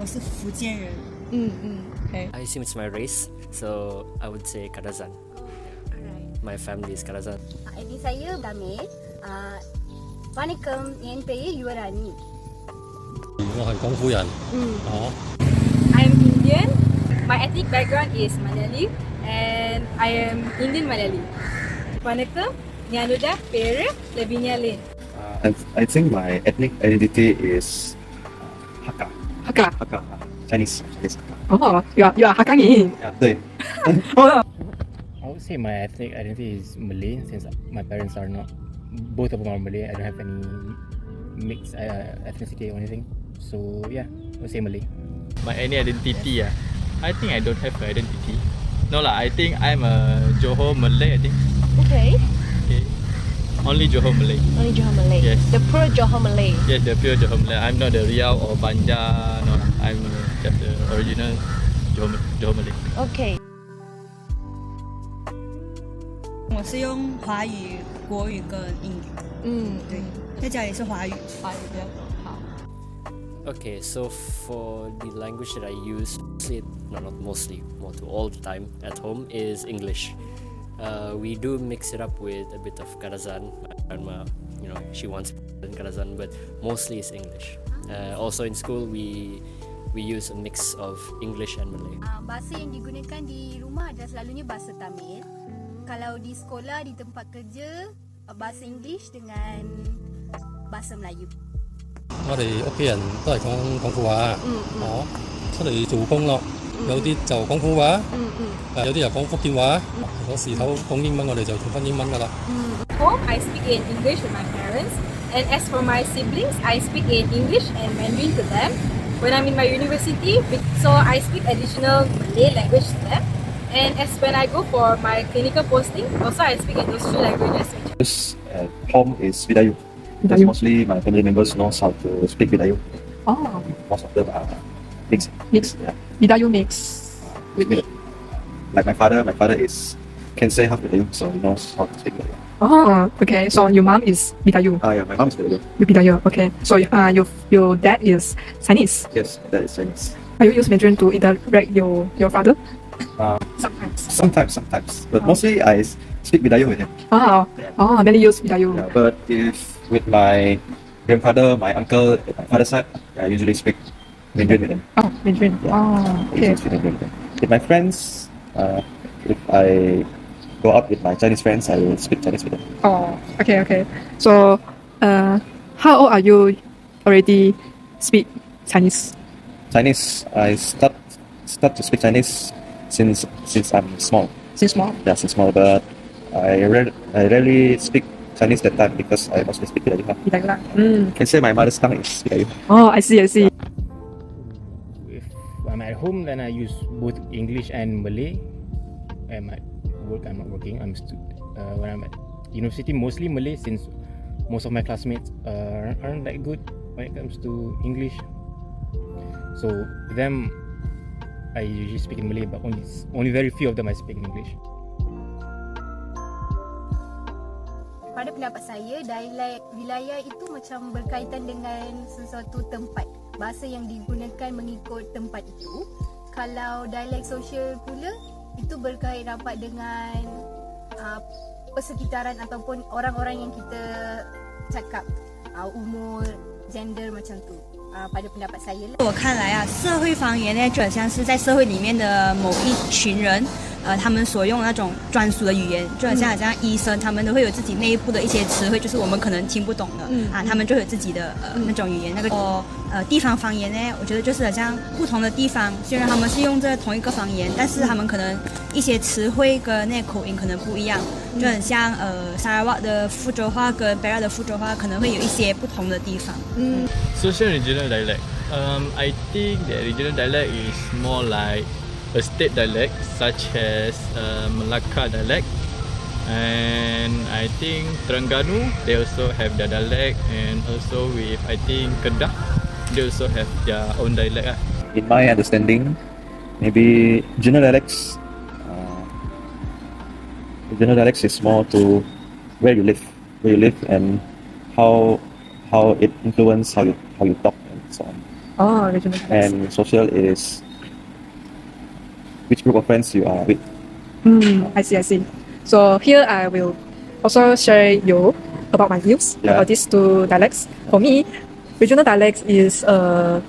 我是福建人。Okay. I assume it's my race, so I would say Kadazan. Alright. My family is Kadazan. Adik saya Damir. Vanakkam, என் பெயர் யுவராணி. 我係廣府人。I'm Indian. My ethnic background is Malayali and I am Indian Malayali. Vanakkam, Nyanuda, Pere, Lavinia Lane. I think my ethnic identity is Hakka. Hakka. Chinese. Oh, you are Hakkangi. Yeah, 对。 I would say my ethnic identity is Malay since my parents are not, both of them are Malay. I don't have any mixed ethnicity or anything. So yeah, I would say Malay. My any identity, I think I don't have an identity. No lah, I think I'm a Johor Malay, I think. Okay. Only Johor Malay. Only Johor Malay. Yes. The pure Johor Malay. Yes, the pure Johor Malay. I'm not the Riau or Banjar. No, I'm just the original Johor Malay. Okay. 我是用华语、国语跟英语。对，在家里是华语。华语比较多。好。Okay, so for the language that I use, not mostly, more to all the time at home is English. We do mix it up with a bit of Kadazan. My grandma, she wants Kadazan, but mostly it's English. Also in school, we use a mix of English and Malay. Bahasa yang digunakan di rumah adalah selalunya bahasa Tamil. Kalau di sekolah, di tempat kerja, bahasa English dengan bahasa Melayu. 我哋屋企人都係講廣府話。出嚟做工咯，有啲就講廣府話，有啲又講福建話。有時頭講英文，我哋就用翻英文噶啦。Home, I speak in English with my parents, and as for my siblings, I speak in English and Mandarin to them. When I'm in my university, so I speak additional Malay language to them. And as when I go for my clinical posting, also I speak in those two languages. At home is Vidayu. Because mostly my family members knows how to speak Vidayu. Oh. Most of them are mixed. Yeah. Vidayu mix. Like my father can say half Vidayu, so he knows how to speak Vidayu. Oh, okay. So your mom is Vidayu. Yeah, my mom is Vidayu. You Vidayu, okay. So your dad is Chinese. Yes, that is Chinese. Are you use Mandarin to interact your father? Sometimes. But mostly I speak Vidayu with him. Many use Vidayu. Yeah, but if with my grandfather, my uncle, my father's side, I usually speak Mandarin with them. Oh, Mandarin. Yeah. Okay. With my friends, if I go out with my Chinese friends, I will speak Chinese with them. Oh, okay. So, how old are you already speak Chinese? Chinese, I start to speak Chinese since I'm small. Since small? Yeah, since small, but I rarely speak Chinese that time because I mostly speak Vidayu. Can say my mother's tongue is Vidayu. Oh, I see. If I'm at home, then I use both English and Malay. At my work, I'm not working. When I'm at university, mostly Malay since most of my classmates aren't that good when it comes to English. So with them, I usually speak in Malay, but only very few of them I speak in English. Pada pendapat saya, dialek wilayah itu macam berkaitan dengan sesuatu tempat. Bahasa yang digunakan mengikut tempat itu. Kalau dialek sosial pula, itu berkait rapat dengan persekitaran ataupun orang-orang yang kita cakap, umur, gender macam tu. pada pendapat saya lah. 我看来啊，社会方言呢，就很像是在社会里面的某一群人，他们所用那种专属的语言，就很像医生，他们都会有自己内部的一些词汇，就是我们可能听不懂的，他们就有自己的那种语言。那个地方方言呢，我觉得就是好像不同的地方，虽然他们是用这同一个方言，但是他们可能一些词汇跟那口音可能不一样，就很像沙拉瓦的福州话跟北亚的福州话可能会有一些不同的地方。Social regional dialect. I think the regional dialect is more like a state dialect, such as Malacca dialect, and I think Terengganu they also have their dialect, and also with I think Kedah they also have their own dialect. In my understanding, maybe regional dialects. Regional dialects is more to where you live, and how it influences how you talk and so on. Oh, regional dialects. And social is which group of friends you are with. I see. So here I will also share you about my views about these two dialects. For me, regional dialects is a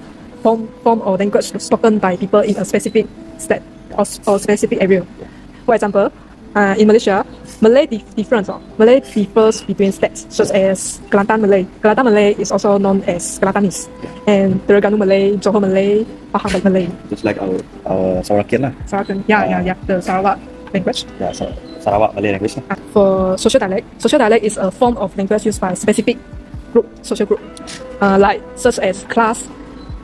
form or language spoken by people in a specific state or specific area. For example, in Malaysia, Malay differs between states such as Kelantan Malay. Kelantan Malay is also known as Kelantanese, and Terengganu Malay, Johor Malay, Pahang Malay. Just like our Sarawakian lah. Sarawak, the Sarawak language. Yeah, Sarawak Malay language lah. For social dialect is a form of language used by specific social group, like such as class,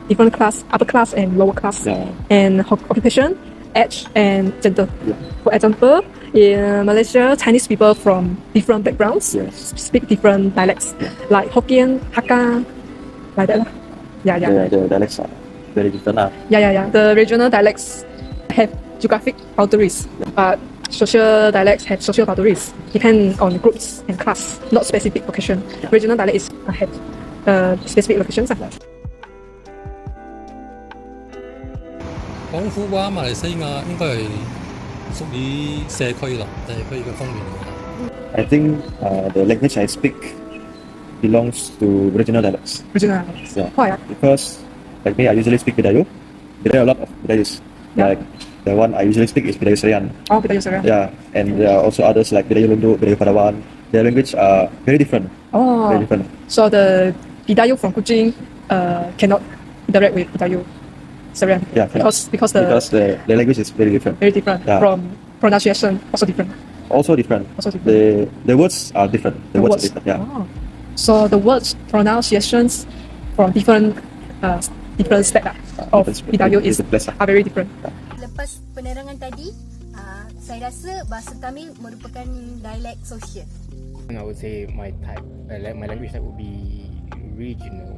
different class, upper class and lower class, and occupation, age and gender. For example, in Malaysia, Chinese people from different backgrounds speak different dialects, like Hokkien, Hakka, like that lah. The dialects are very different lah. The regional dialects have geographic boundaries, but social dialects have social boundaries, depend on groups and class, not specific location. Regional dialects have specific locations. 廣府話馬來西亞應該係屬於社區嘅方面。I think the language I speak belongs to regional dialects. Regional dialects. Yeah. Why? Because like me, I usually speak Bidayu. There are a lot of Bidayus. Like the one I usually speak is Bidayu Serian. Oh, Bidayu Serian. Yeah, and there are also others like Bidayu Lunduk, Bidayu Padawan. Their language are very different. Oh. Very different. So the Bidayu from Kuching cannot interact with Bidayu Serian. Yeah, because the language is very different. Very different. Yeah. From pronunciation also different. Also different. The words are different. The words are different. Yeah. Oh. So the words pronunciations from different state of Bidayu are very different. Lepas penerangan tadi, saya rasa bahasa Tamil merupakan dialek sosial. I would say my language type would be regional.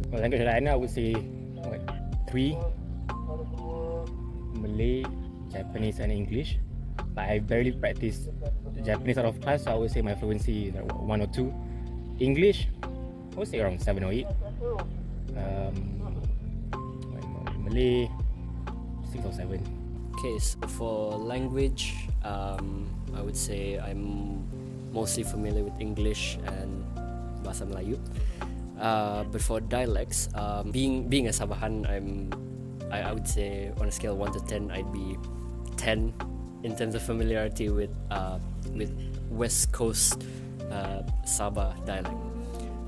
My language that I know, I would say 3: Malay, Japanese, and English. But I barely practice Japanese out of class, so I would say my fluency is like 1 or 2. English, I would say around 7 or 8. Malay, 6 or 7. Okay, so for language, I would say I'm mostly familiar with English and Bahasa Melayu. But for dialects, being a Sabahan, I would say on a scale of 1 to 10, I'd be 10 in terms of familiarity with West Coast Sabah dialect.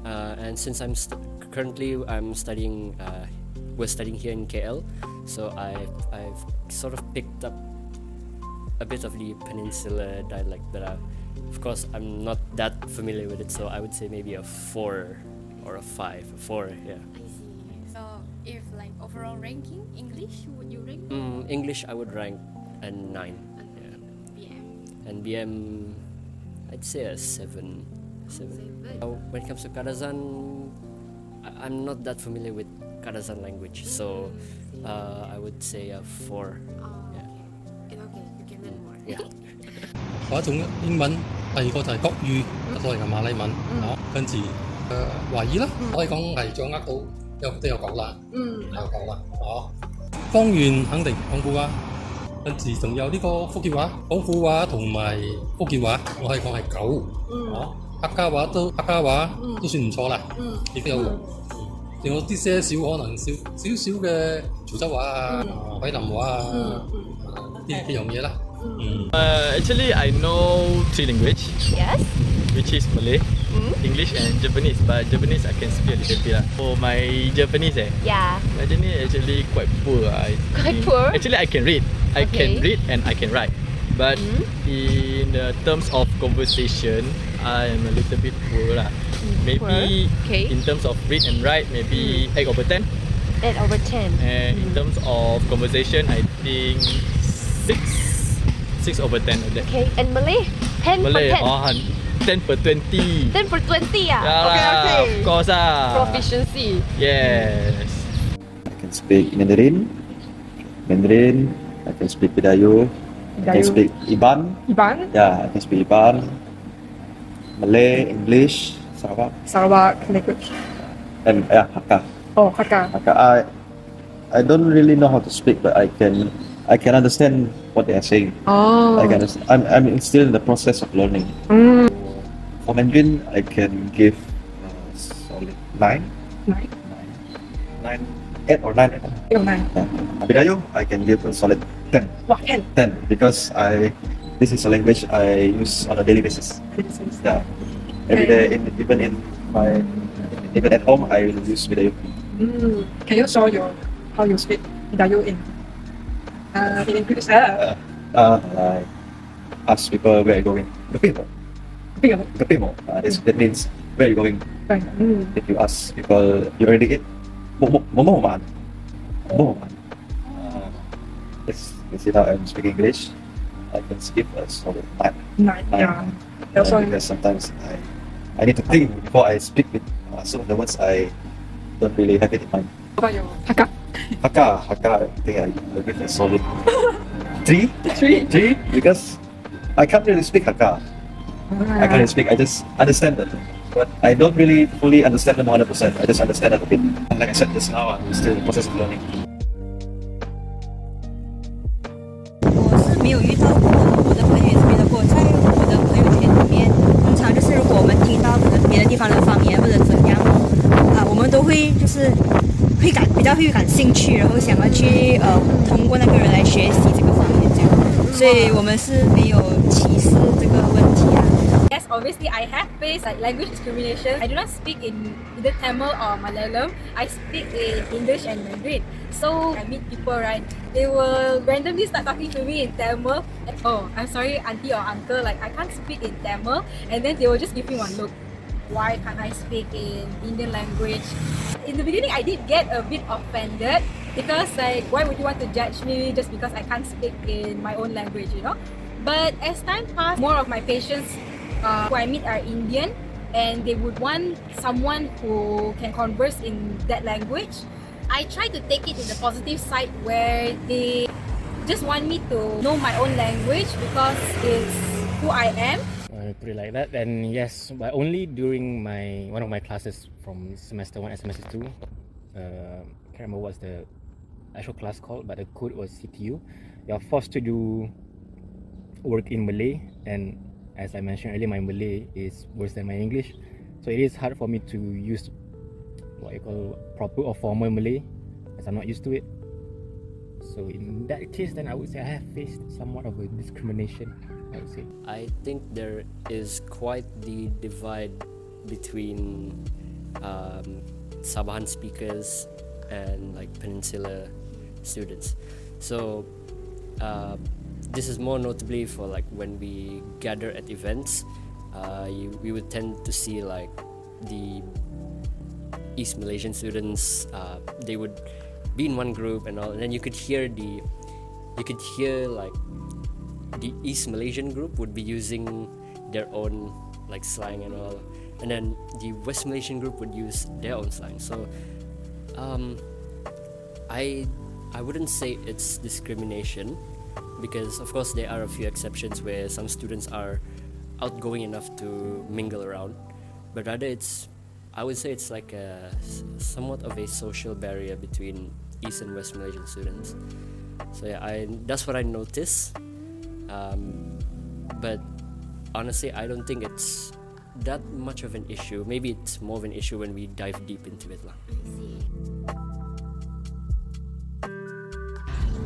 And since I'm studying, we're studying here in KL, so I've sort of picked up a bit of the Peninsular dialect, but of course I'm not that familiar with it, so I would say maybe a 4 or a 5. A 4, yeah. I see. So if like overall ranking, English, would you rank? English I would rank a 9. Yeah. BM. And BM, I'd say a 7. When it comes to Kadazan, I'm not that familiar with Kadazan language, so I would say a 4. Yeah. Okay, you can learn more. Yeah. 嗰一種英文，第二個就係國語，所謂嘅馬來文，跟住華語啦，可以講係掌握到都有講啦，方言肯定廣府話，跟住仲有呢個福建話、廣府話同埋福建話，我可以講係9，客家話都算唔錯啦，亦都有6，仲有啲些少可能少少嘅潮州話啊、海南話啊，呢樣嘢啦。Actually, I know 3 languages. Yes. Which is Malay, English, and Japanese. But Japanese I can speak a little bit. For my Japanese, Yeah. my Japanese actually quite poor. Quite poor? Actually, I can read. I can read and I can write. But in the terms of conversation, I am a little bit poor lah. Maybe in terms of read and write, maybe 8/10. 8/10. And in terms of conversation, I think 6/10 of that. Okay, and Malay? 10 Malay, per 10. 10/20. 10 per 20 Yeah, Okay. of course Proficiency. Yes. I can speak Mandarin. I can speak Bidayu. I can speak Iban. Iban? Yeah, I can speak Iban. Malay, English, Sarawak language. And Hakka. Oh, Hakka. Hakka. I don't really know how to speak, but I can understand what they are saying. Oh. I can understand. I'm still in the process of learning. For Mandarin, I can give solid 9. 8 or 9. 8 or 9. Bidayu, I can give a solid 10. Wow, 10. 10 because this is a language I use on a daily basis. Yeah. Every day, even at home, I will use Bidayu. Can you show how you speak Bidayu in English? I ask people where you're going. Kapimo. That means where you're going. Right. If you ask people, you already ate? Momo man. Yes, you see how I'm speaking English. I can skip a solid 9. Yeah. Because sometimes I need to think before I speak with some of the words I don't really have it in mind. How about your Hakka? Hakka, I think I'll give a solid 3. 3? Because I can't really speak Hakka. I can't really speak, I just understand them. But I don't really fully understand them 100%. I just understand a bit. And like I said just now, I'm still in the process of learning. 我是没有遇到过，我的朋友也是没遇到过。在我的朋友圈里面，通常就是如果我们听到可能别的地方的方言或者怎样，我们都会就是比较会感兴趣，然后想要去通过那个人来学习这个方言这样。所以我们是没有歧视这个问题啊。Yes, obviously I have faced like language discrimination. I do not speak in either Tamil or Malayalam. I speak in English and Mandarin. So I meet people, right? They will randomly start talking to me in Tamil. Oh, I'm sorry, auntie or uncle. Like I can't speak in Tamil, and then they will just give me one look. Why can't I speak in Indian language? In the beginning, I did get a bit offended because like, why would you want to judge me just because I can't speak in my own language, you know? But as time passed, more of my patients who I meet are Indian, and they would want someone who can converse in that language. I try to take it in the positive side where they just want me to know my own language because it's who I am. Put it like that, and yes, but only during one of my classes from semester 1 and semester 2. Can't remember what's the actual class called, but the code was CTU. You're forced to do work in Malay, and as I mentioned earlier, my Malay is worse than my English, so it is hard for me to use what you call proper or formal Malay, as I'm not used to it. So in that case, then I would say I have faced somewhat of a discrimination, I would say. I think there is quite the divide between Sabahan speakers and like Peninsula students. So this is more notably for like when we gather at events, we would tend to see like the East Malaysian students, they would be in one group and all, and then you could hear like the East Malaysian group would be using their own like slang and all, and then the West Malaysian group would use their own slang. So I wouldn't say it's discrimination, because of course there are a few exceptions where some students are outgoing enough to mingle around, but rather I would say it's like somewhat of a social barrier between East and West Malaysian students. So yeah, that's what I notice. But honestly, I don't think it's that much of an issue. Maybe it's more of an issue when we dive deep into it.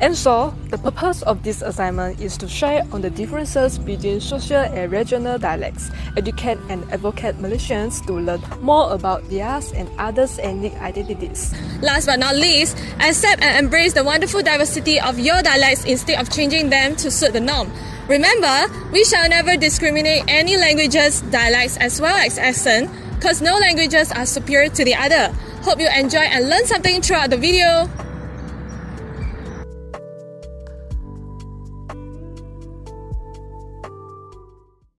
And so, the purpose of this assignment is to share on the differences between social and regional dialects, educate and advocate Malaysians to learn more about theirs and others' ethnic identities. Last but not least, accept and embrace the wonderful diversity of your dialects instead of changing them to suit the norm. Remember, we shall never discriminate any languages, dialects as well as accent, because no languages are superior to the other. Hope you enjoy and learn something throughout the video.